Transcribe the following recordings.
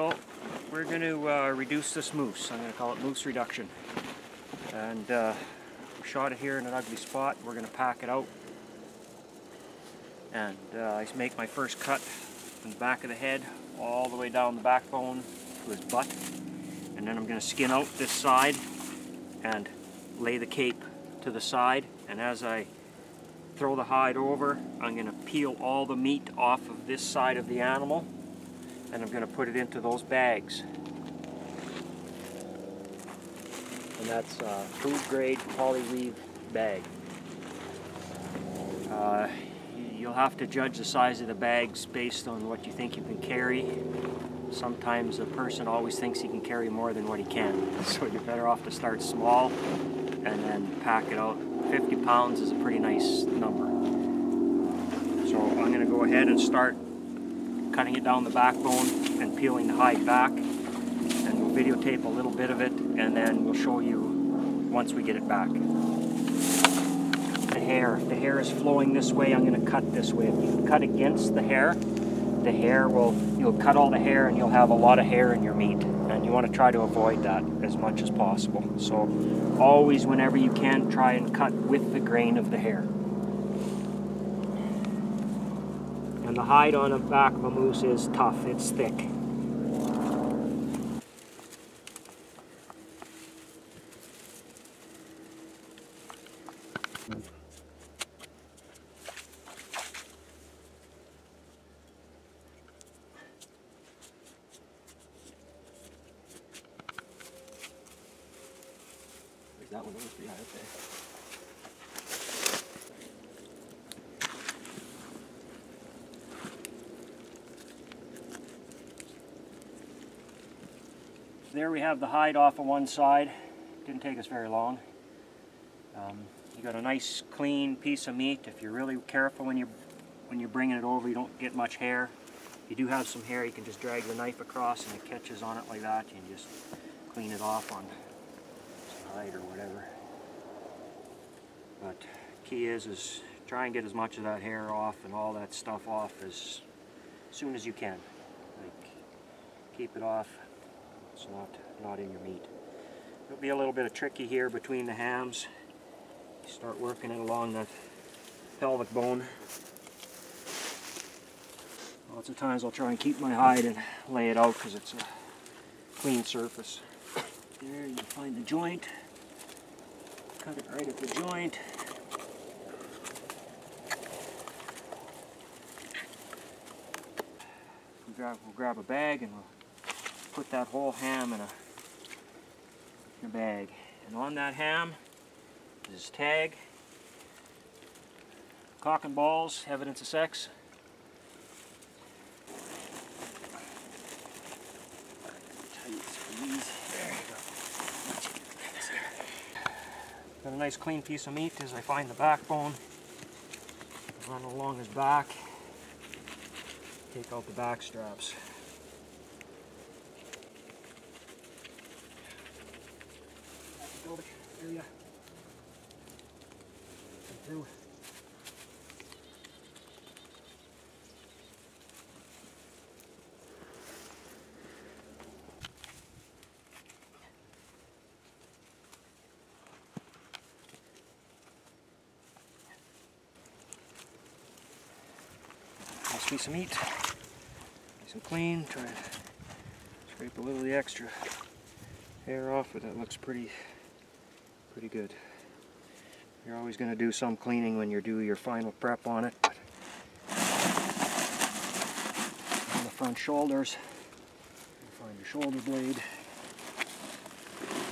So we're going to reduce this moose. I'm going to call it moose reduction. And we shot it here in an ugly spot. We're going to pack it out. And I make my first cut from the back of the head all the way down the backbone to his butt. And then I'm going to skin out this side and lay the cape to the side. And as I throw the hide over, I'm going to peel all the meat off of this side of the animal. And I'm going to put it into those bags. And that's a food grade polyweave bag. You'll have to judge the size of the bags based on what you think you can carry. Sometimes a person always thinks he can carry more than what he can. So you're better off to start small and then pack it out. 50 pounds is a pretty nice number. So I'm going to go ahead and start cutting it down the backbone and peeling the hide back. And we'll videotape a little bit of it, and then we'll show you once we get it back. The hair is flowing this way. I'm going to cut this way. If you cut against the hair you'll cut all the hair and you'll have a lot of hair in your meat. And you want to try to avoid that as much as possible. So always, whenever you can, try and cut with the grain of the hair. And the hide on the back of a moose is tough, it's thick. That one was behind it there. There we have the hide off of one side. Didn't take us very long. You got a nice clean piece of meat. If you're really careful when you're bringing it over, you don't get much hair. If you do have some hair, you can just drag your knife across and it catches on it like that. You can just clean it off on some hide or whatever. But key is try and get as much of that hair off and all that stuff off as soon as you can. Like, keep it off. It's not in your meat. There'll be a little bit of tricky here between the hams. You start working it along that pelvic bone. Lots of times I'll try and keep my hide and lay it out because it's a clean surface. There you find the joint. Cut it right at the joint. We'll grab a bag and we'll put that whole ham in a bag. And on that ham is his tag, cock and balls, evidence of sex. There you go. Got a nice clean piece of meat as I find the backbone. Run along his back. Take out the back straps. Area. Through. Nice piece of meat. Nice and clean. Try to scrape a little of the extra hair off, but that looks pretty good. You're always going to do some cleaning when you do your final prep on it. But on the front shoulders, you find your shoulder blade.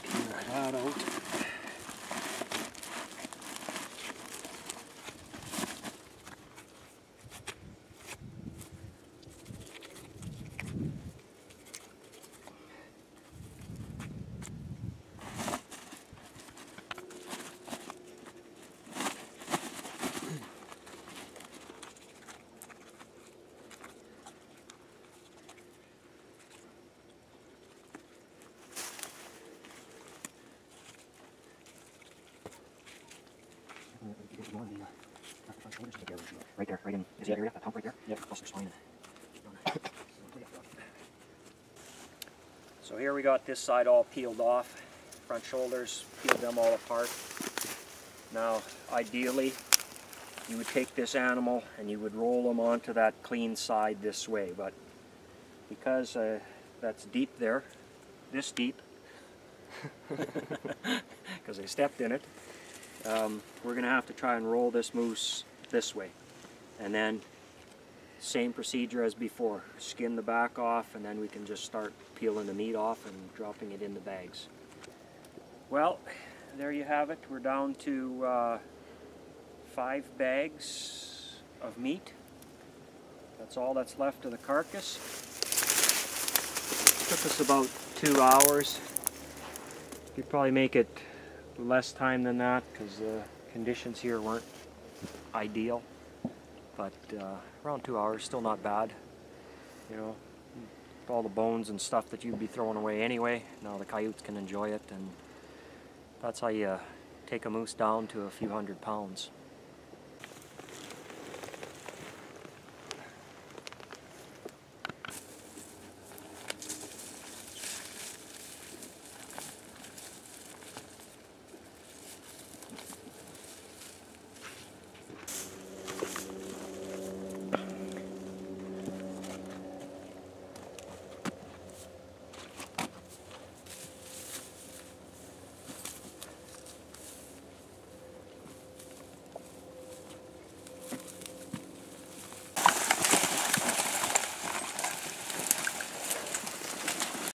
Clear that out. Right there, right in. Is that area? That hump right there? Yep. Plus the spine. So here we got this side all peeled off, front shoulders, peeled them all apart. Now ideally you would take this animal and you would roll them onto that clean side this way, but because that's deep there, this deep, because I stepped in it, we're going to have to try and roll this moose this way. And then same procedure as before, skin the back off, and then we can just start peeling the meat off and dropping it in the bags. Well, there you have it. We're down to 5 bags of meat. That's all that's left of the carcass. It took us about 2 hours. You'd probably make it less time than that because the conditions here weren't ideal. But around 2 hours, still not bad. You know, all the bones and stuff that you'd be throwing away anyway. Now the coyotes can enjoy it, and that's how you take a moose down to a few hundred pounds.